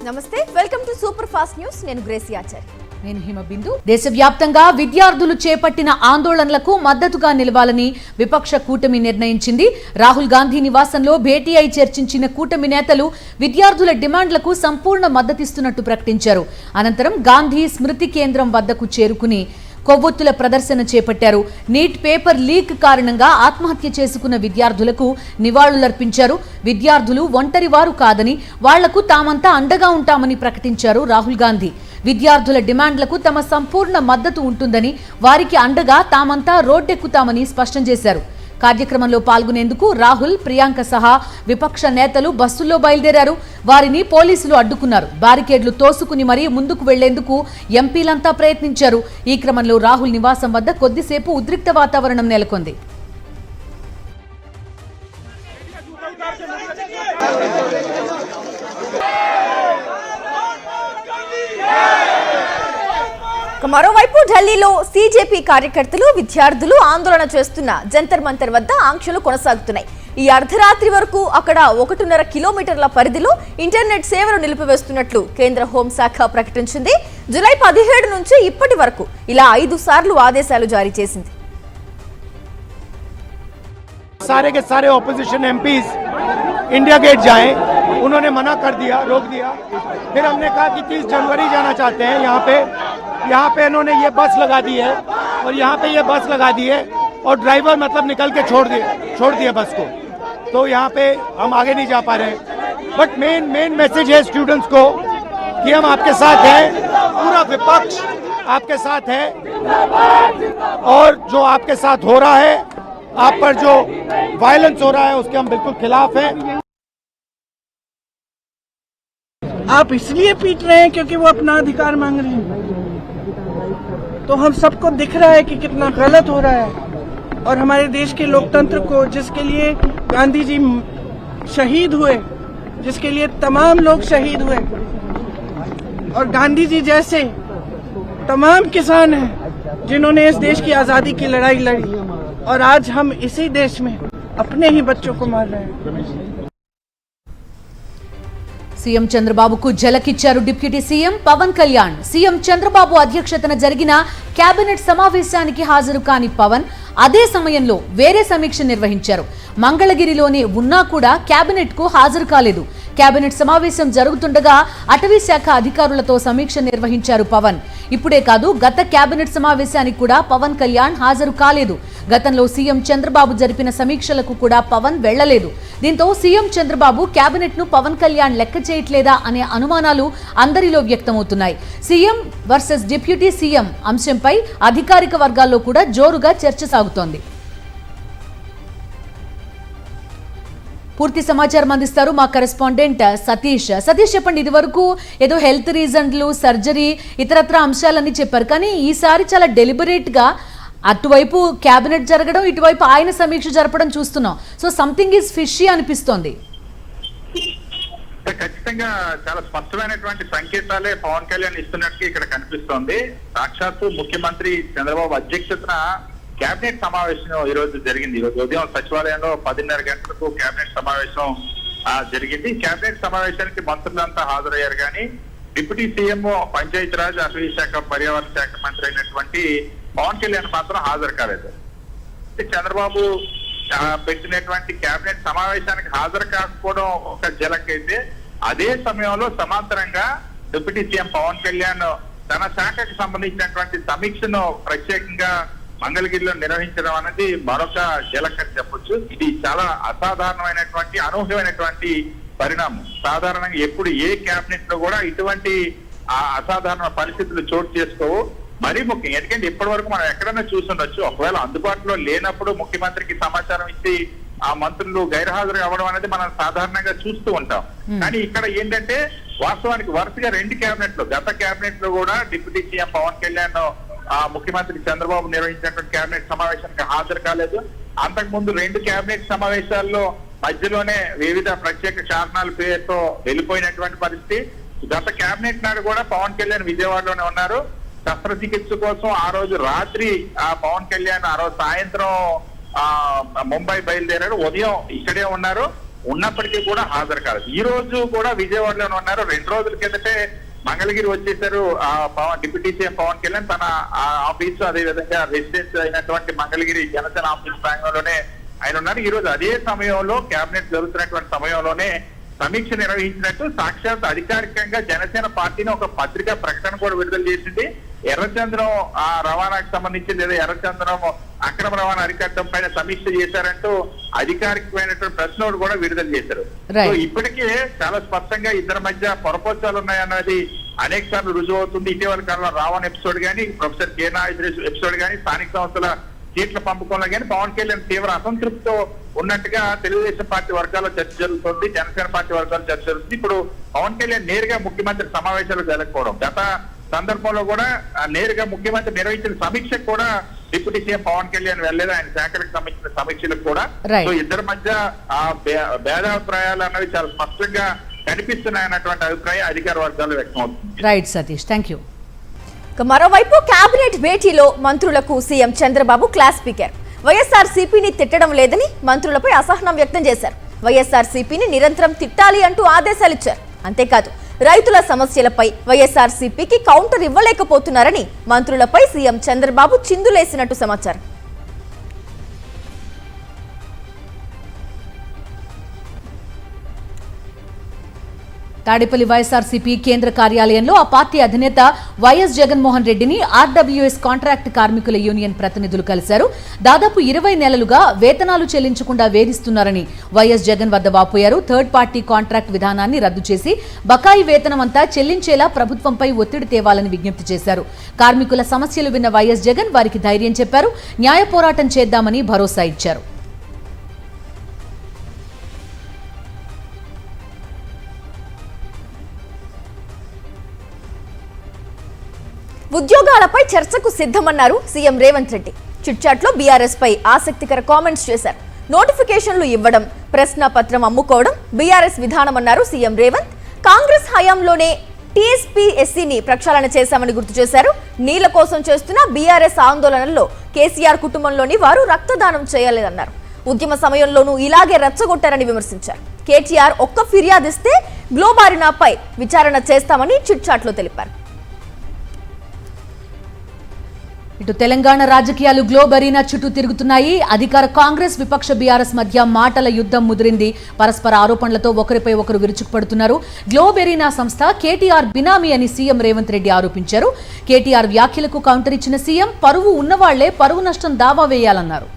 నమస్తే, welcome to super fast news. నేను Gracie ఆచార్య. నేను హిమబిందు. దేశవ్యాప్తంగా విద్యార్థులు చేపట్టిన ఆందోళనలకు మద్దతుగా నిలవాలని విపక్ష కూటమి నిర్ణయించింది. రాహుల్ గాంధీ నివాసంలో భేటీ అయి చర్చించిన కూటమి నేతలు విద్యార్థుల డిమాండ్లకు సంపూర్ణ మద్దతిస్తున్నట్టు ప్రకటించారు. అనంతరం గాంధీ స్మృతి కేంద్రం వద్దకు చేరుకుని కొవ్వొత్తుల ప్రదర్శన చేపట్టారు. నీట్ పేపర్ లీక్ కారణంగా ఆత్మహత్య చేసుకున్న విద్యార్థులకు నివాళులర్పించారు. విద్యార్థులు ఒంటరివారు కాదని వాళ్లకు తామంతా అండగా ఉంటామని ప్రకటించారు రాహుల్ గాంధీ. విద్యార్థుల డిమాండ్లకు తమ సంపూర్ణ మద్దతు ఉంటుందని, వారికి అండగా తామంతా రోడ్డెక్కుతామని స్పష్టం చేశారు. కార్యక్రమంలో పాల్గొనేందుకు రాహుల్, ప్రియాంక సహా విపక్ష నేతలు బస్సుల్లో బయలుదేరారు. వారిని పోలీసులు అడ్డుకున్నారు. బారికేడ్లు తోసుకుని మరీ ముందుకు వెళ్లేందుకు ఎంపీలంతా ప్రయత్నించారు. ఈ క్రమంలో రాహుల్ నివాసం వద్ద కొద్దిసేపు ఉద్రిక్త వాతావరణం నెలకొంది. మరోవైపు ఢిల్లీలో సీజేపీ కార్యకర్తలు, విద్యార్థులు ఆందోళన చేస్తున్న జంతర్ మంతర్ వద్ద ఆంక్షలు కొనసాగుతున్నాయి. ఈ అర్ధరాత్రి వరకు అక్కడ 1.5 కిలోమీటర్ల పరిధిలో ఇంటర్నెట్ సేవలు నిలిపివేస్తున్నట్లు కేంద్ర హోంశాఖ ప్రకటించింది. జూలై 17 నుంచి ఇప్పటి వరకు ఇలా 5 సార్లు ఆదేశాలు జారీ చేసింది. सारे के सारे ऑपोजिशन एमपीज इंडिया गेट जाएं, उन्होंने मना कर दिया, रोक दिया। फिर हमने कहा कि 30 जनवरी जाना चाहते हैं। यहाँ पे इन्होंने ये बस लगा दी है और यहाँ पे ये बस लगा दी है और ड्राइवर मतलब निकल के छोड़ दिया बस को, तो यहाँ पे हम आगे नहीं जा पा रहे हैं। बट मेन मैसेज है स्टूडेंट्स को कि हम आपके साथ हैं, पूरा विपक्ष आपके साथ है और जो आपके साथ हो रहा है, आप पर जो वायलेंस हो रहा है, उसके हम बिल्कुल खिलाफ हैं। आप इसलिए पीट रहे हैं क्योंकि वो अपना अधिकार मांग रहे हैं, तो हम सबको दिख रहा है कि कितना गलत हो रहा है। और हमारे देश के लोकतंत्र को, जिसके लिए गांधी जी शहीद हुए, जिसके लिए तमाम लोग शहीद हुए, और गांधी जी जैसे तमाम किसान हैं जिन्होंने इस देश की आजादी की लड़ाई लड़ी, और आज हम इसी देश में अपने ही बच्चों को मार रहे हैं। సీఎం చంద్రబాబుకు జలకిచ్చారు deputy CM Pawan Kalyan. CM Chandrababu అధ్యక్షతన జరిగిన కేబినెట్ సమావేశానికి హాజరు కాని పవన్ అదే సమయంలో వేరే సమీక్ష నిర్వహించారు. మంగళగిరిలోనే ఉన్నా కూడా కేబినెట్ కు హాజరు కాలేదు. కేబినెట్ సమావేశం జరుగుతుండగా అటవీ శాఖ అధికారులతో సమీక్ష నిర్వహించారు పవన్. ఇప్పుడే కాదు, గత కేబినెట్ సమావేశానికి కూడా పవన్ కళ్యాణ్ హాజరు కాలేదు. గతంలో సీఎం చంద్రబాబు జరిపిన సమీక్షలకు కూడా పవన్ వెళ్లలేదు. దీంతో సీఎం చంద్రబాబు కేబినెట్ ను పవన్ కళ్యాణ్ లెక్క చేయట్లేదా అనే అనుమానాలు అందరిలో వ్యక్తమవుతున్నాయి. సీఎం వర్సెస్ డిప్యూటీ సీఎం అంశంపై అధికారిక వర్గాల్లో కూడా జోరుగా చర్చ సాగుతోంది. పూర్తి సమాచారం అందిస్తారు మా కరెస్పాండెంట్ సతీష్. సతీష్, చెప్పండి, ఇది వరకు ఏదో హెల్త్ రీజన్లు, సర్జరీ, ఇతరత్ర అంశాలన్నీ చెప్పారు, కానీ ఈసారి చాలా డెలిబరేట్ గా అటువైపు కేబినెట్ జరగడం, ఇటువైపు ఆయన సమీక్ష జరపడం చూస్తున్నాం. సో సంథింగ్ ఈజ్ ఫిషీ అనిపిస్తోంది. ఖచ్చితంగా చాలా స్పష్టమైనటువంటి సంకేతాలే పవన్ కళ్యాణ్ ఇస్తున్నట్టు ఇక్కడ కనిపిస్తోంది. సాక్షాత్తు ముఖ్యమంత్రి చంద్రబాబు అధ్యక్షతన కేబినెట్ సమావేశం ఈ రోజు జరిగింది. ఈ రోజు ఉదయం సచివాలయంలో 10:30 గంటలకు కేబినెట్ సమావేశం జరిగింది. కేబినెట్ సమావేశానికి మంత్రులంతా హాజరయ్యారు, కానీ డిప్యూటీ సీఎం, పంచాయతీరాజ్, అటవీ శాఖ, పర్యావరణ శాఖ మంత్రి అయినటువంటి పవన్ కళ్యాణ్ మాత్రం హాజరు కాలేదు. చంద్రబాబు పెట్టినటువంటి కేబినెట్ సమావేశానికి హాజరు కాకపోవడం ఒక జలకైతే, అదే సమయంలో సమాంతరంగా డిప్యూటీ సీఎం పవన్ కళ్యాణ్ తన శాఖకు సంబంధించినటువంటి సమీక్షను ప్రత్యేకంగా మంగళగిరిలో నిర్వహించడం అనేది మరొక జలకని చెప్పొచ్చు. ఇది చాలా అసాధారణమైనటువంటి, అనూహ్యమైనటువంటి పరిణామం. సాధారణంగా ఎప్పుడు ఏ కేబినెట్ లో కూడా ఇటువంటి అసాధారణ పరిస్థితులు చోటు చేసుకోవు. మరీ ముఖ్యం, ఎందుకంటే ఇప్పటి వరకు మనం ఎక్కడైనా చూస్తుండొచ్చు, ఒకవేళ అందుబాటులో లేనప్పుడు ముఖ్యమంత్రికి సమాచారం ఇచ్చి ఆ మంత్రులు గైర్హాజరు అవ్వడం అనేది మనం సాధారణంగా చూస్తూ ఉంటాం. కానీ ఇక్కడ ఏంటంటే వాస్తవానికి వరుసగా 2 కేబినెట్లు, గత కేబినెట్ లో కూడా డిప్యూటీ సీఎం పవన్ కళ్యాణ్ ముఖ్యమంత్రి చంద్రబాబు నిర్వహించినటువంటి కేబినెట్ సమావేశానికి హాజరు కాలేదు. అంతకుముందు 2 కేబినెట్ సమావేశాల్లో మధ్యలోనే వివిధ ప్రత్యేక కారణాల పేరుతో వెళ్ళిపోయినటువంటి పరిస్థితి. గత కేబినెట్ నాడు కూడా పవన్ కళ్యాణ్ విజయవాడలోనే ఉన్నారు. శస్త్రచికిత్స కోసం ఆ రోజు రాత్రి పవన్ కళ్యాణ్ ఆ రోజు సాయంత్రం ముంబై బయలుదేరారు. ఉదయం ఇక్కడే ఉన్నారు. ఉన్నప్పటికీ కూడా హాజరు కాలేదు. ఈ రోజు కూడా విజయవాడలోనే ఉన్నారు. 2 రోజుల కిందటే మంగళగిరి వచ్చేసారు. డిప్యూటీ సీఎం పవన్ కళ్యాణ్ తన ఆఫీసు, అదే విధంగా రెసిడెన్స్ అయినటువంటి మంగళగిరి జనసేన ఆఫీస్ ప్రాంగణంలోనే ఆయన ఉన్నారు. ఈ రోజు అదే సమయంలో కేబినెట్ జరుగుతున్నటువంటి సమయంలోనే సమీక్ష నిర్వహించినట్టు సాక్షాత్ అధికారికంగా జనసేన పార్టీని ఒక పత్రికా ప్రకటన కూడా విడుదల చేసింది. ఎర్రచంద్రం రవాణాకు సంబంధించి లేదా ఎర్రచంద్రం అక్రమ రవాణా అరికట్టడం పైన సమీక్ష చేశారంటూ అధికారికమైనటువంటి ప్రెస్ నోట్ కూడా విడుదల చేశారు. సో ఇప్పటికే చాలా స్పష్టంగా ఇద్దరి మధ్య పొరపచ్చాలు ఉన్నాయన్నది అనేక సార్లు రుజువు అవుతుంది. ఇటీవల కాలంలో రావణ్ ఎపిసోడ్ కానీ, ప్రొఫెసర్ కే నాగేశ్వర ఎపిసోడ్ కానీ, స్థానిక సంస్థల సీట్ల పంపకంలో కానీ పవన్ కళ్యాణ్ తీవ్ర అసంతృప్తితో ఉన్నట్టుగా తెలుగుదేశం పార్టీ వర్గాల్లో చర్చ జరుగుతుంది, జనసేన పార్టీ వర్గాల్లో చర్చ జరుగుతుంది. ఇప్పుడు పవన్ కళ్యాణ్ నేరుగా ముఖ్యమంత్రి సమావేశాలు జరగకపోవడం, గత సందర్భంలో కూడా నేరుగా ముఖ్యమంత్రి నిర్వహించిన సమీక్షకు కూడా డిప్యూటీ సీఎం పవన్ కళ్యాణ్ వెళ్ళలేదు, ఆయన శాఖలకు సంబంధించిన సమీక్షలకు కూడా. సో ఇద్దరి మధ్య భేదాభిప్రాయాలు అన్నవి చాలా స్పష్టంగా కనిపిస్తున్నాయన్నటువంటి అభిప్రాయం అధికార వర్గాల్లో వ్యక్తం అవుతుంది. Right Satish, thank you. మరోవైపు కేబినెట్ భేటీలో మంత్రులకు సీఎం చంద్రబాబు క్లాస్ స్పీకర్ వైఎస్ఆర్సీపీని తిట్టడం లేదని మంత్రులపై అసహనం వ్యక్తం చేశారు. వైఎస్ఆర్సీపీని నిరంతరం తిట్టాలి అంటూ ఆదేశాలిచ్చారు. అంతేకాదు రైతుల సమస్యలపై వైఎస్ఆర్సీపీకి కౌంటర్ ఇవ్వలేకపోతున్నారని మంత్రులపై సీఎం చంద్రబాబు చిందులేసినట్టు సమాచారం. తాడేపల్లి వైఎస్ఆర్సీపీ కేంద్ర కార్యాలయంలో ఆ పార్టీ అధినేత వైఎస్ జగన్మోహన్ రెడ్డిని ఆర్డబ్ల్యూఎస్ కాంట్రాక్ట్ కార్మికుల యూనియన్ ప్రతినిధులు కలిశారు. దాదాపు 20 నెలలుగా వేతనాలు చెల్లించకుండా వేధిస్తున్నారని వైఎస్ జగన్ వద్ద వాపోయారు. థర్డ్ పార్టీ కాంట్రాక్ట్ విధానాన్ని రద్దు చేసి బకాయి వేతనమంతా చెల్లించేలా ప్రభుత్వంపై ఒత్తిడి తేవాలని విజ్ఞప్తి చేశారు. కార్మికుల సమస్యలు విన్న వైఎస్ జగన్ వారికి ధైర్యం చెప్పారు. న్యాయ పోరాటం చేద్దామని భరోసా ఇచ్చారు. ఉద్యోగాలపై చర్చకు సిద్ధమన్నారు సీఎం రేవంత్ రెడ్డి. చిట్చాట్లో బీఆర్ఎస్ పై ఆసక్తికర కామెంట్స్ చేశారు. నోటిఫికేషన్లు ఇవ్వడం, ప్రశ్న పత్రం అమ్ముకోవడం బీఆర్ఎస్ విధానమన్నారు సీఎం రేవంత్. కాంగ్రెస్ హయాంలోనే టీఎస్పీఎస్సీని ప్రక్షాళన చేశామని గుర్తు చేశారు. నీళ్ల కోసం చేస్తున్న బీఆర్ఎస్ ఆందోళనల్లో కేసీఆర్ కుటుంబంలోని వారు రక్తదానం చేయలేదన్నారు. ఉద్యమ సమయంలోనూ ఇలాగే రెచ్చగొట్టారని విమర్శించారు. కేటీఆర్ ఒక్క ఫిర్యాదిస్తే గ్లోబారినాపై విచారణ చేస్తామని చిట్చాట్లో తెలిపారు. ఇటు తెలంగాణ రాజకీయాలు గ్లోబ్ అరీనా చుట్టూ తిరుగుతున్నాయి. అధికార కాంగ్రెస్, విపక్ష బీఆర్ఎస్ మధ్య మాటల యుద్ధం ముదిరింది. పరస్పర ఆరోపణలతో ఒకరిపై ఒకరు విరుచుకుపడుతున్నారు. గ్లోబ్ అరీనా సంస్థ కేటీఆర్ బినామీ అని సీఎం రేవంత్ రెడ్డి ఆరోపించారు. కేటీఆర్ వ్యాఖ్యలకు కౌంటర్ ఇచ్చిన సీఎం పరువు ఉన్నవాళ్లే పరువు నష్టం దావా వేయాలన్నారు.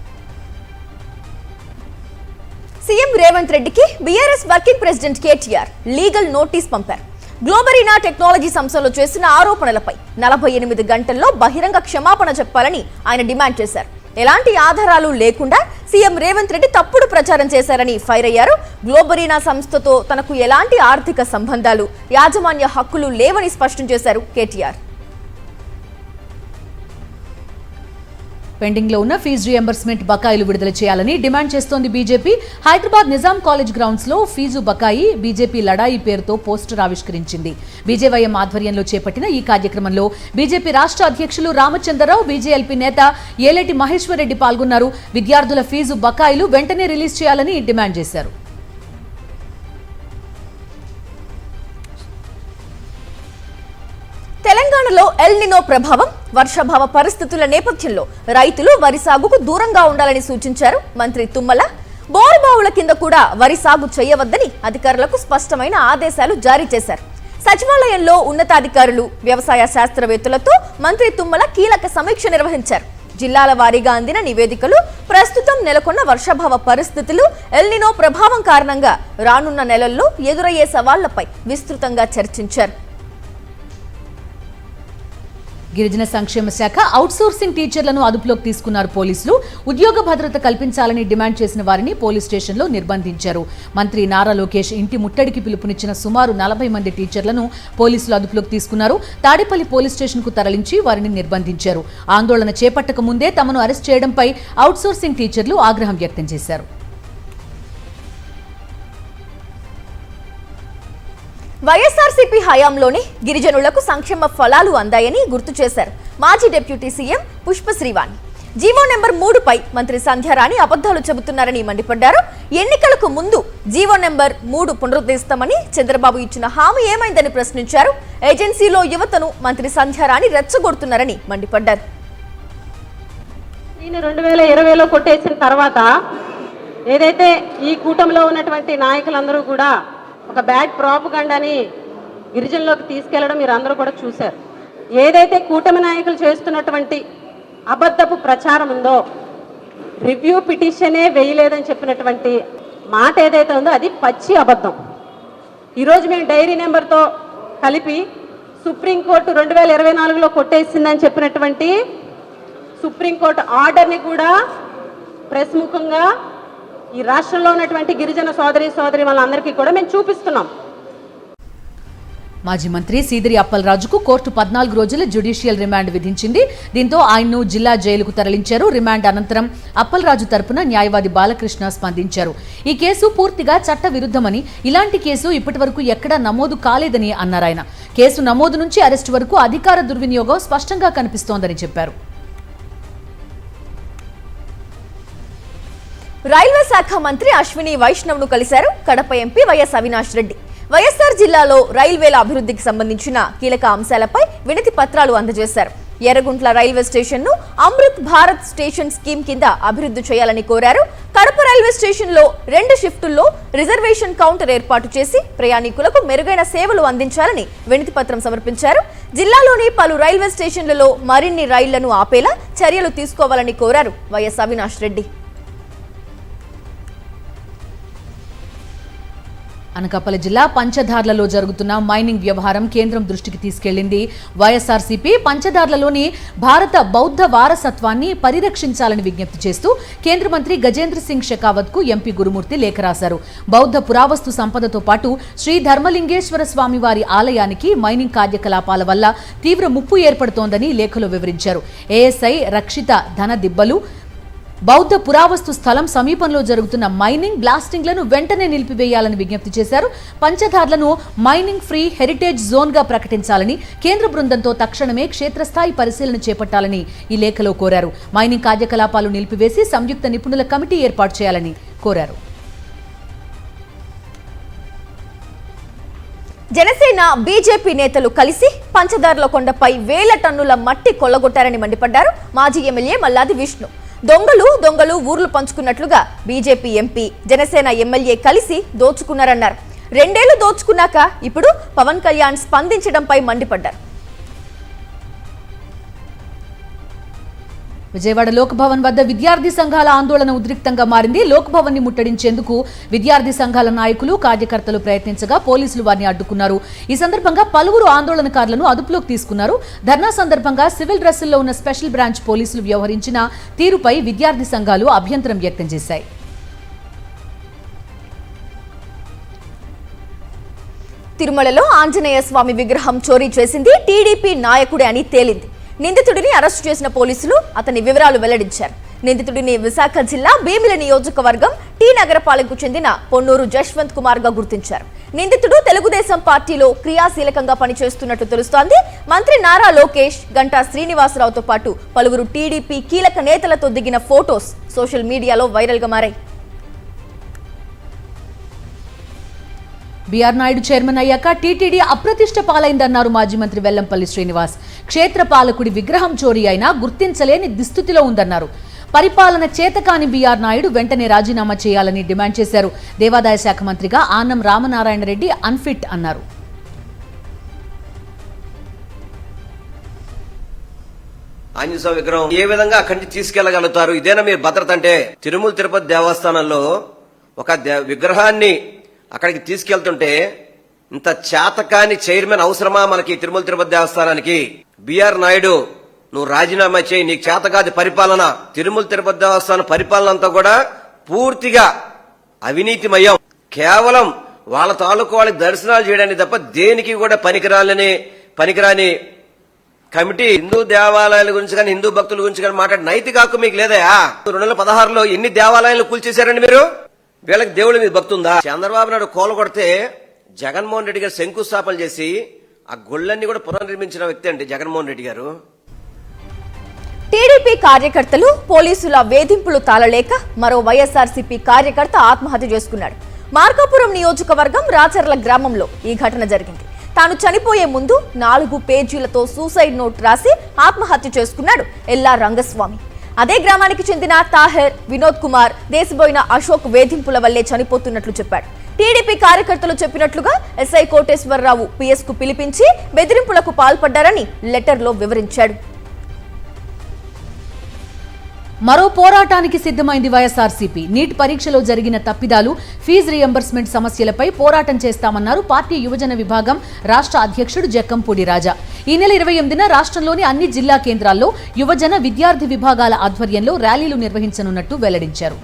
సీఎం రేవంత్ రెడ్డికి BRS working president KTR legal notice పంపారు. గ్లోబరీనా టెక్నాలజీ సంస్థలో చేసిన ఆరోపణలపై 48 గంటల్లో బహిరంగ క్షమాపణ చెప్పాలని ఆయన డిమాండ్ చేశారు. ఎలాంటి ఆధారాలు లేకుండా సీఎం రేవంత్ రెడ్డి తప్పుడు ప్రచారం చేశారని ఫైర్ అయ్యారు. గ్లోబరీనా సంస్థతో తనకు ఎలాంటి ఆర్థిక సంబంధాలు, యాజమాన్య హక్కులు లేవని స్పష్టం చేశారు కేటీఆర్. పెండింగ్ లో ఉన్న ఫీజు రియంబర్స్మెంట్ బకాయిలు విడుదల చేయాలని డిమాండ్ చేస్తోంది BJP. Hyderabad Nizam college grounds లో ఫీజు బకాయి బీజేపీ లడాయి పేరుతో పోస్టర్ ఆవిష్కరించింది. బీజేవైఎం ఆధ్వర్యంలో చేపట్టిన ఈ కార్యక్రమంలో బీజేపీ రాష్ట్ర అధ్యక్షులు రామచంద్రరావు, బీజేఎల్పీ నేత ఏలేటి మహేశ్వర్ రెడ్డి పాల్గొన్నారు. విద్యార్థుల ఫీజు బకాయిలు వెంటనే రిలీజ్ చేయాలని డిమాండ్ చేశారు. తెలంగాణలో ఎల్ నినో ప్రభావం, వర్షాభావ పరిస్థితుల నేపథ్యంలో రైతులు వరి సాగుకు దూరంగా ఉండాలని సూచించారు మంత్రి తుమ్మల. బోరుబావుల కింద కూడా వరి సాగు చేయవద్దని అధికారులకు స్పష్టమైన ఆదేశాలు జారీ చేశారు. సచివాలయంలో ఉన్నతాధికారులు, వ్యవసాయ శాస్త్రవేత్తలతో మంత్రి తుమ్మల కీలక సమీక్ష నిర్వహించారు. జిల్లాల వారీగా అందిన నివేదికలు, ప్రస్తుతం నెలకొన్న వర్షాభావ పరిస్థితులు, ఎల్ నినో ప్రభావం కారణంగా రానున్న నెలల్లో ఎదురయ్యే సవాళ్లపై విస్తృతంగా చర్చించారు. గిరిజన సంక్షేమ శాఖ అవుట్సోర్సింగ్ టీచర్లను అదుపులోకి తీసుకున్నారు పోలీసులు. ఉద్యోగ భద్రత కల్పించాలని డిమాండ్ చేసిన వారిని పోలీస్ స్టేషన్లో నిర్బంధించారు. మంత్రి నారా లోకేష్ ఇంటి ముట్టడికి పిలుపునిచ్చిన సుమారు 40 మంది టీచర్లను పోలీసులు అదుపులోకి తీసుకున్నారు. తాడేపల్లి పోలీస్ స్టేషన్కు తరలించి వారిని నిర్బంధించారు. ఆందోళన చేపట్టక ముందే తమను అరెస్ట్ చేయడంపై అవుట్సోర్సింగ్ టీచర్లు ఆగ్రహం వ్యక్తం చేశారు. వైఎస్ఆర్సీపీ హయాంలోనే గిరిజనులకు సంక్షేమ ఫలాలు అందాయని గుర్తు చేశారు మాజీ deputy CM Pushpa Srivani. GO number 3పై మంత్రి సంధ్యారాణి అబద్ధాలు చెబుతున్నారని మండిపడ్డారు. ఎన్నికలకు ముందు జీవో నెంబర్ 3 పునరుద్ధరిస్తామని చంద్రబాబు ఇచ్చిన హామీ ఏమైందని ప్రశ్నించారు. ఏజెన్సీలో యువతను మంత్రి సంధ్యారాణి రెచ్చగొడుతున్నారని మండిపడ్డారు. 2020లో కొట్టేసిన తర్వాత ఏదైతే ఈ కూటమిలో ఉన్నటువంటి నాయకులందరూ కూడా ఒక బ్యాడ్ ప్రాపగండాని గిరిజనులోకి తీసుకెళ్లడం మీరు అందరూ కూడా చూశారు. ఏదైతే కూటమి నాయకులు చేస్తున్నటువంటి అబద్ధపు ప్రచారం ఉందో, రివ్యూ పిటిషనే వేయలేదని చెప్పినటువంటి మాట ఏదైతే ఉందో అది పచ్చి అబద్ధం. ఈరోజు మేము డైరీ నెంబర్తో కలిపి సుప్రీంకోర్టు 2024లో కొట్టేసిందని చెప్పినటువంటి సుప్రీంకోర్టు ఆర్డర్ని కూడా ప్రెస్ ముఖంగా ఈ రాష్ట్రంలో ఉన్నటువంటి గిరిజన సోదరి వాళ్ళందరికీ కూడా మేము చూపిస్తున్నాం. మాజీ మంత్రి సీదిరి అప్పలరాజుకు కోర్టు 14 రోజుల జ్యుడిషియల్ రిమాండ్ విధించింది. దీంతో ఆయన్ను జిల్లా జైలుకు తరలించారు. రిమాండ్ అనంతరం అప్పలరాజు తరపున న్యాయవాది బాలకృష్ణ స్పందించారు. ఈ కేసు పూర్తిగా చట్ట విరుద్ధమని, ఇలాంటి కేసు ఇప్పటివరకు ఎక్కడా నమోదు కాలేదని అన్నారాయన. కేసు నమోదు నుంచి అరెస్టు వరకు అధికార దుర్వినియోగం స్పష్టంగా కనిపిస్తోందని చెప్పారు. రైల్వే శాఖ మంత్రి అశ్విని వైష్ణవ్ను కలిశారు కడప ఎంపీ వైఎస్ అవినాష్ రెడ్డి. వైఎస్ఆర్ జిల్లాలో రైల్వేల అభివృద్ధికి సంబంధించిన కీలక అంశాలపై వినతి పత్రాలు అందజేశారు. ఎర్రగుంట్ల రైల్వే స్టేషన్ ను అమృత్ భారత్ స్టేషన్ స్కీమ్ కింద అభివృద్ధి చేయాలని కోరారు. కడప రైల్వే స్టేషన్ లో 2 షిఫ్టుల్లో రిజర్వేషన్ కౌంటర్ ఏర్పాటు చేసి ప్రయాణికులకు మెరుగైన సేవలు అందించాలని వినతి పత్రం సమర్పించారు. జిల్లాలోని పలు రైల్వే స్టేషన్లలో మరిన్ని రైళ్లను ఆపేలా చర్యలు తీసుకోవాలని కోరారు వైఎస్ అవినాష్ రెడ్డి. అనకాపల్లి జిల్లా పంచదార్లలో జరుగుతున్న మైనింగ్ వ్యవహారం కేంద్రం దృష్టికి తీసుకెళ్లింది వైఎస్ఆర్సీపీ. పంచదార్లలోని భారత బౌద్ధ వారసత్వాన్ని పరిరక్షించాలని విజ్ఞప్తి చేస్తూ కేంద్ర మంత్రి గజేంద్ర సింగ్ షెకావత్ కు ఎంపీ గురుమూర్తి లేఖ రాశారు. బౌద్ధ పురావస్తు సంపదతో పాటు శ్రీ ధర్మలింగేశ్వర స్వామివారి ఆలయానికి మైనింగ్ కార్యకలాపాల వల్ల తీవ్ర ముప్పు ఏర్పడుతోందని లేఖలో వివరించారు. ఏఎస్ఐ రక్షిత ధన దిబ్బలు బౌద్ధ పురావస్తు స్థలం సమీపంలో జరుగుతున్న మైనింగ్ బ్లాస్టింగ్లను వెంటనే నిలిపివేయాలని విజ్ఞప్తి చేశారు. పంచదార్లను మైనింగ్ ఫ్రీ హెరిటేజ్ జోన్ గా ప్రకటించాలని, కేంద్ర బృందంతో తక్షణమే క్షేత్రస్థాయి పరిశీలన చేపట్టాలని ఈ లేఖలో కోరారు. మైనింగ్ కార్యకలాపాలు నిలిపివేసి సంయుక్త నిపుణుల కమిటీ ఏర్పాటు చేయాలని కోరారు. జనసేన బీజేపీ నేతలు కలిసి పంచదార్ల కొండపై 1000 టన్నుల మట్టి కొల్లగొట్టారని మండిపడ్డారు మాజీ ఎమ్మెల్యే మల్లాది విష్ణు. దొంగలు ఊర్లు పంచుకున్నట్లుగా బీజేపీ ఎంపీ జనసేన ఎమ్మెల్యే కలిసి దోచుకున్నారన్నారు. 2 ఏళ్లు దోచుకున్నాక ఇప్పుడు పవన్ కళ్యాణ్ స్పందించడంపై మండిపడ్డారు. విజయవాడ లోక్భవన్ వద్ద విద్యార్థి సంఘాల ఆందోళన ఉద్రిక్తంగా మారింది. లోక్భవన్ ని ముట్టడించేందుకు విద్యార్థి సంఘాల నాయకులు, కార్యకర్తలు ప్రయత్నించగా పోలీసులు వారిని అడ్డుకున్నారు. ఈ సందర్భంగా పలువురు ఆందోళనకారులను అదుపులోకి తీసుకున్నారు. ధర్నా సందర్భంగా సివిల్ డ్రెస్సుల్లో ఉన్న స్పెషల్ బ్రాంచ్ పోలీసులు వ్యవహరించిన తీరుపై విద్యార్థి సంఘాలు అభ్యంతరం వ్యక్తం చేశాయి. తిరుమలలో ఆంజనేయ స్వామి విగ్రహం చోరీ చేసింది టీడీపీ నాయకుడే అని తేలింది. నిందితుడిని అరెస్టు చేసిన పోలీసులు అతని వివరాలు వెల్లడించారు. నిందితుడిని విశాఖ జిల్లా భీమిలి నియోజకవర్గం టీ నగరపాలెంకు చెందిన పొన్నూరు జశ్వంత్ కుమార్ గా గుర్తించారు. నిందితుడు తెలుగుదేశం పార్టీలో క్రియాశీలకంగా పనిచేస్తున్నట్టు తెలుస్తోంది. మంత్రి నారా లోకేష్, గంటా శ్రీనివాసరావుతో పాటు పలువురు టీడీపీ కీలక నేతలతో దిగిన ఫోటోస్ సోషల్ మీడియాలో వైరల్ గా మారాయి. బీఆర్ నాయుడు చైర్మన్ అయ్యాక టీటీడీ అప్రతిష్ట పాలైందన్నారు మాజీ మంత్రి వెల్లంపల్లి శ్రీనివాస్. క్షేత్ర పాలకుడి విగ్రహం చోరీ అయినా గుర్తించలేని దుస్థితిలో ఉందన్నారు. పరిపాలన చేతకాని బీఆర్ నాయుడు వెంటనే రాజీనామా చేయాలని డిమాండ్ చేశారు. దేవాదాయ శాఖ మంత్రిగా ఆనం రామనారాయణ రెడ్డి అన్ఫిట్ అన్నారు. ఆంజనేయ స్వామి విగ్రహం ఏ విధంగా అక్కడి నుంచి తీసుకెళ్లగలుగుతారు? ఇదేనా మీరు భద్రత అంటే? తిరుమల తిరుపతి దేవస్థానంలో ఒక విగ్రహాన్ని అక్కడికి తీసుకెళ్తుంటే ఇంత చేతకాని చైర్మన్ అవసరమా మనకి తిరుమల తిరుపతి దేవస్థానానికి? బీఆర్ నాయుడు, నువ్వు రాజీనామా చేయి, నీకు చేతకాది పరిపాలన. తిరుమల తిరుపతి దేవస్థానం పరిపాలన అంతా కూడా పూర్తిగా అవినీతిమయం. కేవలం వాళ్ళ తాలూకు వాళ్ళకి దర్శనాలు చేయడానికి తప్ప దేనికి కూడా పనికిరాని కమిటీ. హిందూ దేవాలయాల గురించి కానీ హిందూ భక్తుల గురించి కానీ మాట్లాడే నైతిక హక్కు మీకు లేదా? 2016లో ఎన్ని దేవాలయాలు కూల్చేశారండి మీరు? వీళ్ళకి దేవుడి మీద భక్తి ఉందా? చంద్రబాబు నాయుడు కోలగొడితే జగన్మోహన్ రెడ్డి గారు శంకుస్థాపన చేసి ఆ గుళ్ళన్నీ కూడా పునర్నిర్మించిన వ్యక్తి అండి జగన్మోహన్ రెడ్డి గారు. టీడీపీ కార్యకర్తలు పోలీసుల వేధింపులు తాళలేక మరో వైఎస్ఆర్సీపీ కార్యకర్త ఆత్మహత్య చేసుకున్నాడు. మార్కాపురం నియోజకవర్గం రాచర్ల గ్రామంలో ఈ ఘటన జరిగింది. తాను చనిపోయే ముందు 4 పేజీలతో సూసైడ్ నోట్ రాసి ఆత్మహత్య చేసుకున్నాడు ఎల్లా రంగస్వామి. అదే గ్రామానికి చెందిన తాహెర్, వినోద్ కుమార్ దేశబోయిన అశోక్ వేధింపుల వల్లే చనిపోతున్నట్లు చెప్పాడు. టీడీపీ కార్యకర్తలు చెప్పినట్లుగా ఎస్ఐ కోటేశ్వరరావు పిఎస్ కు పిలిపించి బెదిరింపులకు పాల్పడ్డారని లెటర్లో వివరించాడు. మరో పోరాటానికి సిద్ధమైంది వైఎస్ఆర్సీపీ. నీట్ పరీక్షలో జరిగిన తప్పిదాలు, ఫీజు రియంబర్స్మెంట్ సమస్యలపై పోరాటం చేస్తామన్నారు పార్టీ యువజన విభాగం రాష్ట్ర అధ్యక్షుడు జక్కంపూడి రాజా. ఈ నెల 28న రాష్ట్రంలోని అన్ని జిల్లా కేంద్రాల్లో యువజన విద్యార్థి విభాగాల ఆధ్వర్యంలో ర్యాలీలు నిర్వహించనున్నట్టు వెల్లడించారు.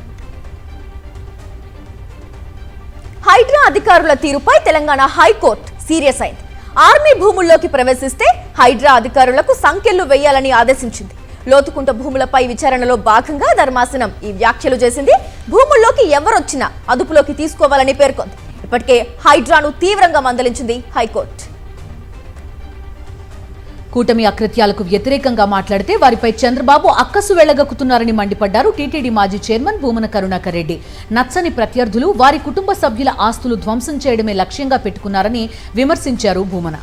హైడ్రా అధికారుల తీరుపై తెలంగాణ హైకోర్టు సీరియస్ అయింది. ఆర్మీ భూముల్లోకి ప్రవేశిస్తే హైడ్రా అధికారులకు సంకెళ్లు వేయాలని ఆదేశించింది. లోతుకుంట భూములపై విచారణలో భాగంగా ధర్మాసనం ఈ వ్యాఖ్యలు చేసింది. భూముల్లోకి ఎవరొచ్చినా అదుపులోకి తీసుకోవాలని పేర్కొంది. ఇప్పటికే హైడ్రాను తీవ్రంగా మందలించింది హైకోర్టు. కూటమి అకృత్యాలకు వ్యతిరేకంగా మాట్లాడితే వారిపై చంద్రబాబు అక్కసు వెళ్లగక్కుతున్నారని మండిపడ్డారు టీటీడీ మాజీ చైర్మన్ భూమన కరుణాకర్ రెడ్డి. నచ్చని ప్రత్యర్థులు వారి కుటుంబ సభ్యుల ఆస్తులు ధ్వంసం చేయడమే లక్ష్యంగా పెట్టుకున్నారని విమర్శించారు భూమన.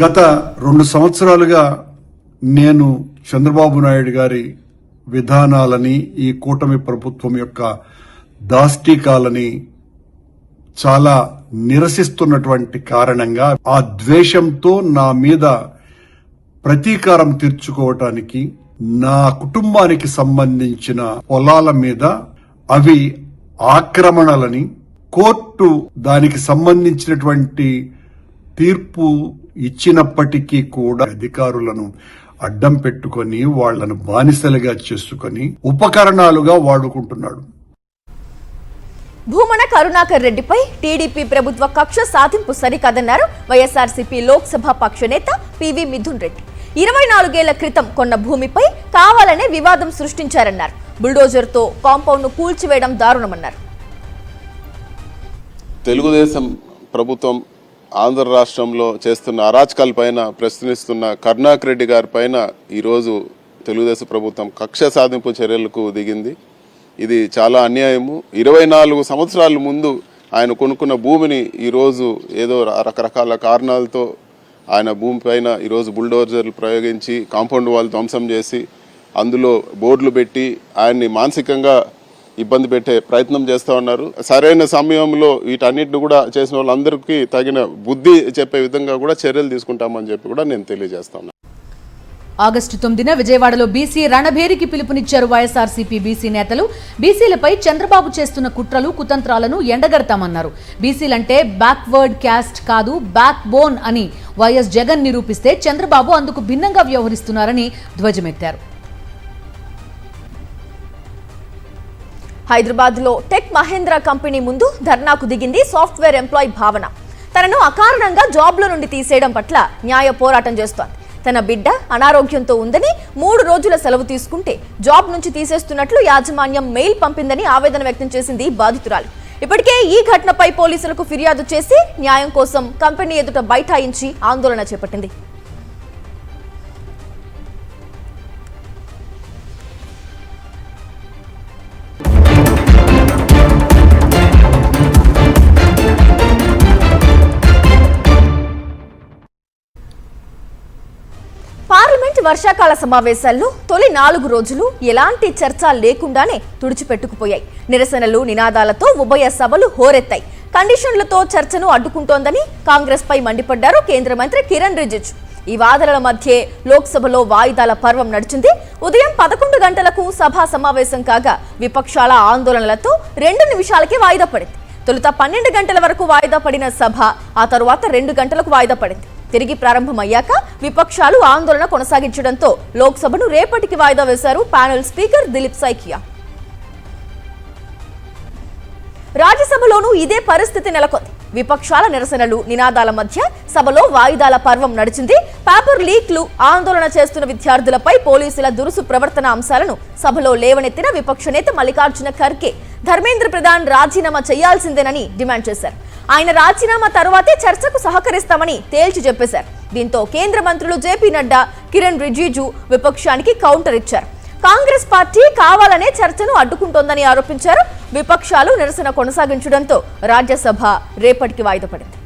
గత 2 సంవత్సరాలుగా నేను చంద్రబాబు నాయుడు గారి విధానాలని, ఈ కూటమి ప్రభుత్వం యొక్క దాష్టీకాలని చాలా నిరసిస్తున్నటువంటి కారణంగా ఆ ద్వేషంతో నా మీద ప్రతీకారం తీర్చుకోవటానికి నా కుటుంబానికి సంబంధించిన పొలాల మీద అవి ఆక్రమణలని కోర్టు దానికి సంబంధించినటువంటి తీర్పు ఇచ్చినప్పటికీ కూడా అధికారులను అడ్డం పెట్టుకొని వాళ్లను బానిసలుగా చేసుకుని ఉపకరణాలుగా వాడుకుంటున్నాడు. భూమన కరుణాకర్ రెడ్డిపై టీడీపీ ప్రభుత్వ కక్ష సాధింపు సరికాదన్నారు వైఎస్ఆర్సీపీ లోక్సభ పక్ష నేత పివి మిథున్ రెడ్డి. 24 ఏళ్ల క్రితం కొన్న భూమిపై కావాలనే వివాదం సృష్టించారన్నారు. బుల్డోజర్తో కాంపౌండ్ ను కూల్చివేయడం దారుణమన్నారు. తెలుగుదేశం ప్రభుత్వం ఆంధ్ర రాష్ట్రంలో చేస్తున్న అరాచకాలపైన ప్రశ్నిస్తున్న కరుణాకర్ రెడ్డి గారి పైన ఈరోజు తెలుగుదేశం ప్రభుత్వం కక్ష సాధింపు చర్యలకు దిగింది. ఇది చాలా అన్యాయము. 24 సంవత్సరాల ముందు ఆయన కొనుక్కున్న భూమిని ఈరోజు ఏదో రకరకాల కారణాలతో ఆయన భూమి పైన ఈరోజు బుల్డోజర్లు ప్రయోగించి కాంపౌండ్ వాల్ ధ్వంసం చేసి అందులో బోర్డులు పెట్టి ఆయన్ని మానసికంగా ఇబ్బంది పెట్టే ప్రయత్నం చేస్తూ ఉన్నారు. సరైన సమయంలో వీటన్నిటిని కూడా చేసిన వాళ్ళందరికీ తగిన బుద్ధి చెప్పే విధంగా కూడా చర్యలు తీసుకుంటామని చెప్పి కూడా నేను తెలియజేస్తాను. ఆగస్టు 9న విజయవాడలో బీసీ రణభేరికి పిలుపునిచ్చారు వైఎస్ఆర్సీపీ బీసీ నేతలు. బీసీలపై చంద్రబాబు చేస్తున్న కుట్రలు, కుతంత్రాలను ఎండగడతామన్నారు. బీసీలంటే బ్యాక్వర్డ్ క్యాస్ట్ కాదు, బ్యాక్ బోన్ అని వైఎస్ జగన్ నిరూపిస్తే చంద్రబాబు అందుకు భిన్నంగా వ్యవహరిస్తున్నారని ధ్వజమెత్తారు. హైదరాబాద్ లో టెక్ మహేంద్ర కంపెనీ ముందు ధర్నాకు దిగింది సాఫ్ట్వేర్ ఎంప్లాయీ భావన. తనను అకారణంగా జాబ్ లో నుండి తీసేయడం పట్ల న్యాయ పోరాటం చేస్తోంది. తన బిడ్డ అనారోగ్యంతో ఉందని 3 రోజుల సెలవు తీసుకుంటే జాబ్ నుంచి తీసేస్తున్నట్లు యాజమాన్యం మెయిల్ పంపిందని ఆవేదన వ్యక్తం చేసింది బాధితురాలు. ఇప్పటికే ఈ ఘటనపై పోలీసులకు ఫిర్యాదు చేసి న్యాయం కోసం కంపెనీ ఎదుట బైఠాయించి ఆందోళన చేపట్టింది. పార్లమెంట్ వర్షాకాల సమావేశాల్లో తొలి 4 రోజులు ఎలాంటి చర్చ లేకుండానే తుడిచిపెట్టుకుపోయాయి. నిరసనలు, నినాదాలతో ఉభయ సభలు హోరెత్తాయి. కండిషన్లతో చర్చను అడ్డుకుంటోందని కాంగ్రెస్ పై మండిపడ్డారు కేంద్ర మంత్రి కిరణ్ రిజిజు. ఈ వాదనల మధ్యే లోక్సభలో వాయిదాల పర్వం నడిచింది. ఉదయం 11 గంటలకు సభ సమావేశం కాగా విపక్షాల ఆందోళనలతో 2 నిమిషాలకే వాయిదా పడింది. తొలుత 12 గంటల వరకు వాయిదా పడిన సభ ఆ తరువాత 2 గంటలకు వాయిదా పడింది. తిరిగి ప్రారంభమయ్యాక విపక్షాలు ఆందోళన కొనసాగించడంతో లోక్సభను రేపటికి వాయిదా వేశారు ప్యానెల్ స్పీకర్ దిలీప్ సైకియా. రాజ్యసభలోనూ ఇదే పరిస్థితి నెలకొంది. విపక్షాల నిరసనలు, నినాదాల మధ్య సభలో వాయిదాల పర్వం నడిచింది. పేపర్ లీక్లు, ఆందోళన చేస్తున్న విద్యార్థులపై పోలీసుల దురుసు ప్రవర్తన అంశాలను సభలో లేవనెత్తిన విపక్ష నేత మల్లికార్జున ఖర్గే ధర్మేంద్ర ప్రధాన్ రాజీనామా చేయాల్సిందేనని డిమాండ్ చేశారు. ఆయన రాజీనామా తర్వాతే చర్చకు సహకరిస్తామని తేల్చి చెప్పేశారు. దీంతో కేంద్ర మంత్రులు జేపీ నడ్డా, కిరణ్ రిజిజు విపక్షానికి కౌంటర్ ఇచ్చారు. కాంగ్రెస్ పార్టీ కావాలనే చర్చను అడ్డుకుంటోందని ఆరోపించారు. విపక్షాలు నిరసన కొనసాగించడంతో రాజ్యసభ రేపటికి వాయిదా పడింది.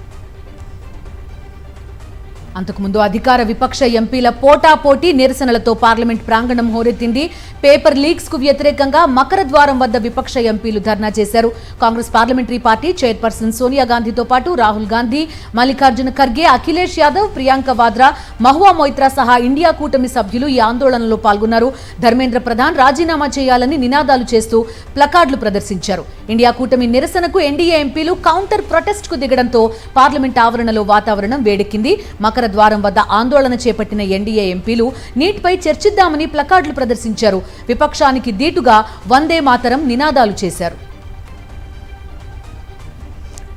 అంతకుముందు అధికార విపక్ష ఎంపీల పోటాపోటీ నిరసనలతో పార్లమెంట్ ప్రాంగణం హోరెత్తింది. పేపర్ లీక్స్ కు వ్యతిరేకంగా మకర ద్వారం వద్ద విపక్ష ఎంపీలు ధర్నా చేశారు. Congress parliamentary party chairperson Sonia గాంధీతో పాటు రాహుల్ గాంధీ, మల్లికార్జున ఖర్గే, అఖిలేష్ యాదవ్, ప్రియాంక వాద్రా, మహువా మొయిత్రా సహా ఇండియా కూటమి సభ్యులు ఈ ఆందోళనలో పాల్గొన్నారు. ధర్మేంద్ర ప్రధాన్ రాజీనామా చేయాలని నినాదాలు చేస్తూ ప్లకార్డులు ప్రదర్శించారు. ఇండియా కూటమి నిరసనకు ఎన్డీఏ ఎంపీలు కౌంటర్ ప్రొటెస్ట్ కు దిగడంతో పార్లమెంట్ ఆవరణలో వాతావరణం వేడెక్కింది. మకర ద్వారం వద్ద ఆందోళన చేపట్టిన ఎన్డీఏ ఎంపీలు నీట్పై చర్చిద్దామని ప్లకార్డులు ప్రదర్శించారు. విపక్షానికి దీటుగా వందే మాతరం నినాదాలు చేశారు.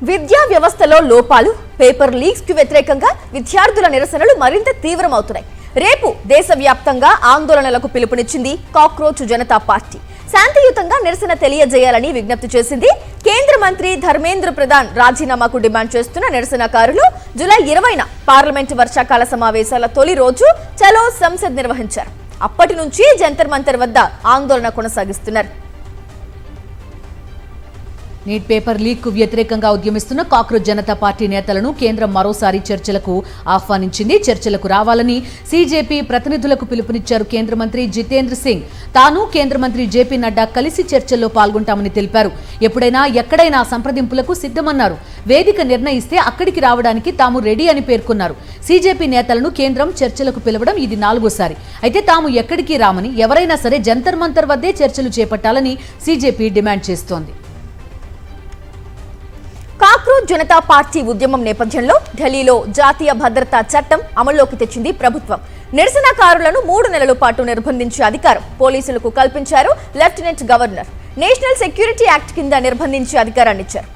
విద్యా వ్యవస్థలో లోపాలు, పేపర్ లీక్స్ కు వ్యతిరేకంగా విద్యార్థుల నిరసనలు మరింత తీవ్రమవుతున్నాయి. రేపు దేశవ్యాప్తంగా ఆందోళనలకు పిలుపునిచ్చింది కాక్రోచ్ జనతా పార్టీ. శాంతియుతంగా నిరసన తెలియజేయాలని విజ్ఞప్తి చేసింది. కేంద్ర మంత్రి ధర్మేంద్ర ప్రధాన్ రాజీనామాకు డిమాండ్ చేస్తున్న నిరసనకారులు జూలై 20న పార్లమెంటు వర్షాకాల సమావేశాల తొలి రోజు చలో సంసద్ నిర్వహించారు. అప్పటి నుంచి జంతర్ మంతర్ వద్ద ఆందోళన కొనసాగిస్తున్నారు. నీట్ పేపర్ లీక్ కు వ్యతిరేకంగా ఉద్యమిస్తున్న కాక్రోచ్ జనతా పార్టీ నేతలను కేంద్రం మరోసారి చర్చలకు ఆహ్వానించింది. చర్చలకు రావాలని సీజేపీ ప్రతినిధులకు పిలుపునిచ్చారు కేంద్ర మంత్రి జితేంద్ర సింగ్. తాను కేంద్ర మంత్రి జేపీ నడ్డా కలిసి చర్చల్లో పాల్గొంటామని తెలిపారు. ఎప్పుడైనా ఎక్కడైనా సంప్రదింపులకు సిద్ధమన్నారు. వేదిక నిర్ణయిస్తే అక్కడికి రావడానికి తాము రెడీ అని పేర్కొన్నారు. సీజేపీ నేతలను కేంద్రం చర్చలకు పిలవడం ఇది 4వసారి. అయితే తాము ఎక్కడికి రామని, ఎవరైనా సరే జంతర్ మంతర్ వద్దే చర్చలు చేపట్టాలని సీజేపీ డిమాండ్ చేస్తోంది. కాక్రోచ్ జనతా పార్టీ ఉద్యమం నేపథ్యంలో ఢిల్లీలో జాతీయ భద్రతా చట్టం అమల్లోకి తెచ్చింది ప్రభుత్వం. నిరసనకారులను 3 నెలల పాటు నిర్బంధించే అధికారం పోలీసులకు కల్పించారు lieutenant governor. National security act కింద నిర్బంధించే అధికారాన్నిచ్చారు.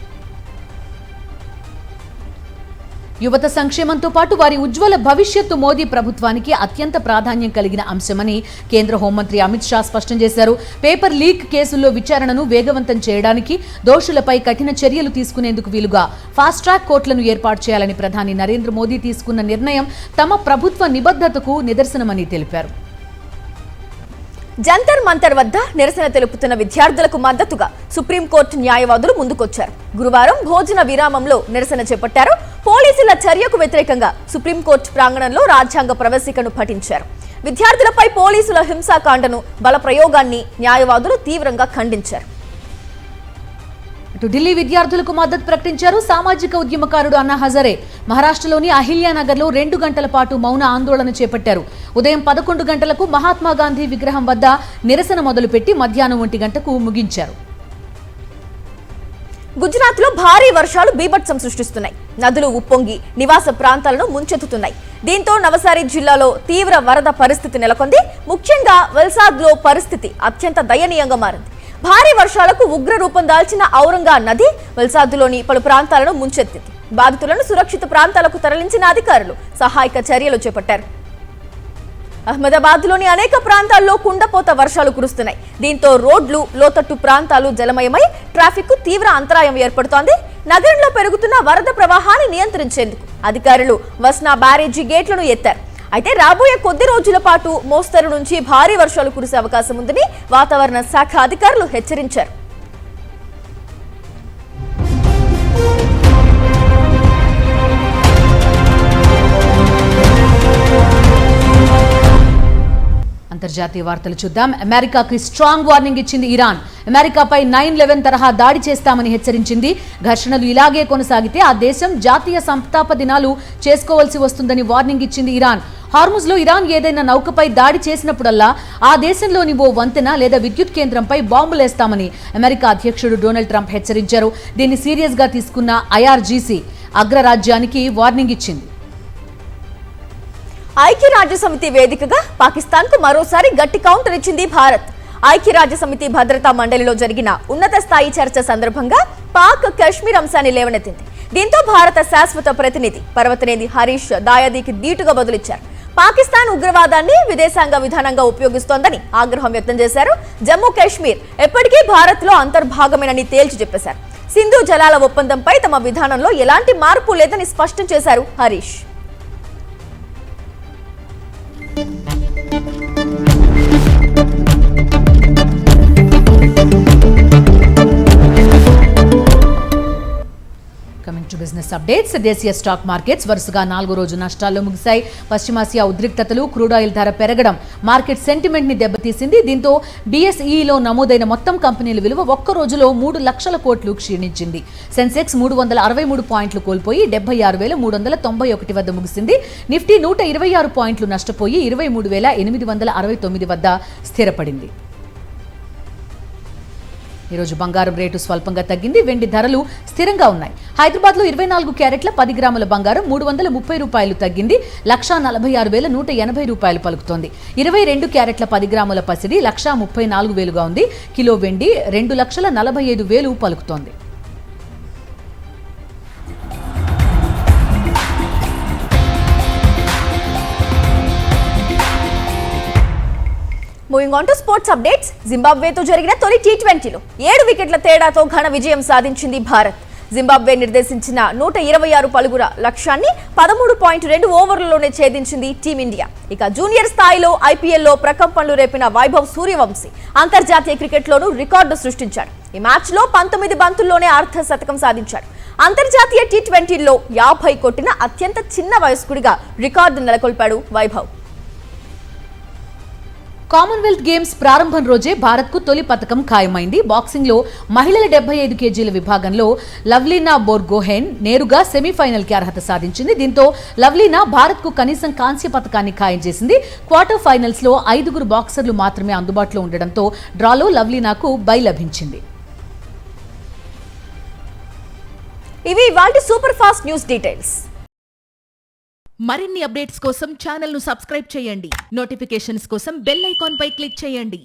యువత సంక్షేమంతో పాటు వారి ఉజ్వల భవిష్యత్తు మోదీ ప్రభుత్వానికి అత్యంత ప్రాధాన్యం కలిగిన అంశమని కేంద్ర హోంమంత్రి అమిత్ షా స్పష్టం చేశారు. పేపర్ లీక్ కేసుల్లో విచారణను వేగవంతం చేయడానికి, దోషులపై కఠిన చర్యలు తీసుకునేందుకు వీలుగా ఫాస్ట్ ట్రాక్ కోర్టులను ఏర్పాటు చేయాలని ప్రధాని నరేంద్ర మోదీ తీసుకున్న నిర్ణయం తమ ప్రభుత్వ నిబద్ధతకు నిదర్శనమని తెలిపారు. జంతర్ మంతర్ వద్ద నిరసన తెలుపుతున్న విద్యార్థులకు మద్దతుగా సుప్రీంకోర్టు న్యాయవాదులు ముందుకొచ్చారు. గురువారం భోజన విరామంలో నిరసన చేపట్టారు. పోలీసుల చర్యకు వ్యతిరేకంగా సుప్రీంకోర్టు ప్రాంగణంలో రాజ్యాంగ ప్రవేశికను పఠించారు. విద్యార్థులపై పోలీసుల హింసాకాండను, బల ప్రయోగాన్ని న్యాయవాదులు తీవ్రంగా ఖండించారు. ఢిల్లీ విద్యార్థులకు మద్దతు ప్రకటించారు సామాజిక ఉద్యమకారుడు అన్నా హజారే. మహారాష్ట్రలోని అహిల్యానగర్లో 2 గంటల పాటు మౌన ఆందోళన చేపట్టారు. ఉదయం 11 గంటలకు మహాత్మా గాంధీ విగ్రహం వద్ద నిరసన మొదలుపెట్టి మధ్యాహ్నం 1 గంటకు ముగించారు. గుజరాత్ లో భారీ వర్షాలు బీభత్సం సృష్టిస్తున్నాయి. నదులు ఉప్పొంగి నివాస ప్రాంతాలను ముంచెత్తుతున్నాయి. దీంతో నవసారి జిల్లాలో తీవ్ర వరద పరిస్థితి నెలకొంది. ముఖ్యంగా వల్సాద్ లో పరిస్థితి అత్యంత దయనీయంగా మారింది. భారీ వర్షాలకు ఉగ్ర రూపం దాల్చిన ఔరంగా నది వల్సాద్లోని పలు ప్రాంతాలను ముంచెత్తింది. బాధితులను సురక్షిత ప్రాంతాలకు తరలించిన అధికారులు సహాయక చర్యలు చేపట్టారు. అహ్మదాబాద్లోని అనేక ప్రాంతాల్లో కుండపోత వర్షాలు కురుస్తున్నాయి. దీంతో రోడ్లు, లోతట్టు ప్రాంతాలు జలమయమై ట్రాఫిక్ తీవ్ర అంతరాయం ఏర్పడుతోంది. నగరంలో పెరుగుతున్న వరద ప్రవాహాన్ని నియంత్రించేందుకు అధికారులు వస్నా బ్యారేజీ గేట్లను ఎత్తారు. అయితే రాబోయే కొద్ది రోజుల పాటు మోస్తరు నుంచి భారీ వర్షాలు కురిసే అవకాశం ఉందని వాతావరణ శాఖ అధికారులు హెచ్చరించారు. అంతర్జాతీయ వార్తలు చూద్దాం. అమెరికాకి స్ట్రాంగ్ వార్నింగ్ ఇచ్చింది ఇరాన్. అమెరికాపై 9/11 తరహా దాడి చేస్తామని హెచ్చరించింది. ఘర్షణలు ఇలాగే కొనసాగితే ఆ దేశం జాతీయ సంతాప దినాలు చేసుకోవాల్సి వస్తుందని వార్నింగ్ ఇచ్చింది ఇరాన్. హార్ముజ్లో ఇరాన్ ఏదైనా నౌకపై దాడి చేసినప్పుడల్లా ఆ దేశంలోని ఓ వంతెన లేదా విద్యుత్ కేంద్రంపై బాంబులేస్తామని అమెరికా అధ్యక్షుడు డొనాల్డ్ ట్రంప్ హెచ్చరించారు. దీన్ని సీరియస్ గా తీసుకున్న ఐఆర్జీసీ అగ్రరాజ్యానికి వార్నింగ్ ఇచ్చింది. ఐక్యరాజ్య సమితి వేదికగా పాకిస్తాన్ కు మరోసారి గట్టి కౌంటర్ ఇచ్చింది భారత్. ఐక్యరాజ్య సమితి భద్రతా మండలిలో జరిగిన ఉన్నత స్థాయి చర్చ సందర్భంగా పాక్ కశ్మీర్ అంశాన్ని లేవనెత్తింది. దీంతో భారత శాశ్వత ప్రతినిధి పర్వతనేని హరీష్ దాయాదీకి ధీటుగా బదులిచ్చారు. పాకిస్తాన్ ఉగ్రవాదాన్ని విదేశాంగ విధానంగా ఉపయోగిస్తోందని ఆగ్రహం వ్యక్తం చేశారు. జమ్మూ కాశ్మీర్ ఎప్పటికీ భారత్ లో అంతర్భాగమేనని తేల్చి చెప్పేశారు. సింధు జలాల ఒప్పందంపై తమ విధానంలో ఎలాంటి మార్పు లేదని స్పష్టం చేశారు Harish. Coming to business updates. దేశీయ స్టాక్ మార్కెట్స్ వరుసగా 4వ రోజు నష్టాల్లో ముగిశాయి. పశ్చిమాసియా ఉద్రిక్తతలు, క్రూడ్ ఆయిల్ ధర పెరగడం మార్కెట్ సెంటిమెంట్ ని దెబ్బతీసింది. దీంతో BSEలో నమోదైన మొత్తం కంపెనీల విలువ ఒక్క రోజులో 3 లక్షల కోట్లు క్షీణించింది. సెన్సెక్స్ 363 పాయింట్లు కోల్పోయి 76,391 వద్ద ముగిసింది. నిఫ్టీ 126 పాయింట్లు నష్టపోయి 23,869 వద్ద స్థిరపడింది. ఈరోజు బంగారం రేటు స్వల్పంగా తగ్గింది. వెండి ధరలు స్థిరంగా ఉన్నాయి. హైదరాబాద్లో 24 క్యారెట్ల 10 గ్రాముల బంగారం 330 రూపాయలు తగ్గింది. 1,46,180 రూపాయలు పలుకుతోంది. 22 క్యారెట్ల 10 గ్రాముల పసిడి 1,34,000గా ఉంది. కిలో వెండి 2,45,000 పలుకుతోంది. Moving on to sports updates. జింబాబ్వేతో జరిగిన తొలి టీ20లో 7 వికెట్ల తేడాతో ఘన విజయం సాధించింది భారత్. జింబాబ్వే నిర్దేశించిన 126 పరుగుల లక్ష్యాన్ని 13.2 ఓవర్లలోనే ఛేదించింది టీమిండియా. ఇక జూనియర్ స్థాయిలో IPLలో ప్రకంపనలు రేపిన వైభవ్ సూర్యవంశీ అంతర్జాతీయ క్రికెట్లోనూ రికార్డు సృష్టించాడు. ఈ మ్యాచ్లో 19 బంతుల్లోనే అర్ధ శతకం సాధించాడు. అంతర్జాతీయ టీ20లో 50 కొట్టిన అత్యంత చిన్న వయస్కుడిగా రికార్డు నెలకొల్పాడు వైభవ్. కామన్వెల్త్ గేమ్స్ ప్రారంభం రోజే భారత్కు తొలి పతకం ఖాయమైంది. బాక్సింగ్లో మహిళల 75 కేజీల విభాగంలో లవ్లీనా బోర్గోహెన్ నేరుగా సెమీఫైనల్కి అర్హత సాధించింది. దీంతో లవ్లీనా భారత్కు కనీసం కాంస్య పతకాన్ని ఖాయం చేసింది. క్వార్టర్ ఫైనల్స్లో 5 బాక్సర్లు మాత్రమే అందుబాటులో ఉండడంతో డ్రాలో లవ్లీనాకు బై లభించింది. ఇవి ఇవాల్టి సూపర్ ఫాస్ట్ న్యూస్ డీటెయిల్స్. మరిన్ని అప్డేట్స్ కోసం ఛానల్ ను సబ్స్క్రైబ్ చేయండి. నోటిఫికేషన్స్ కోసం బెల్ ఐకాన్ పై క్లిక్ చేయండి.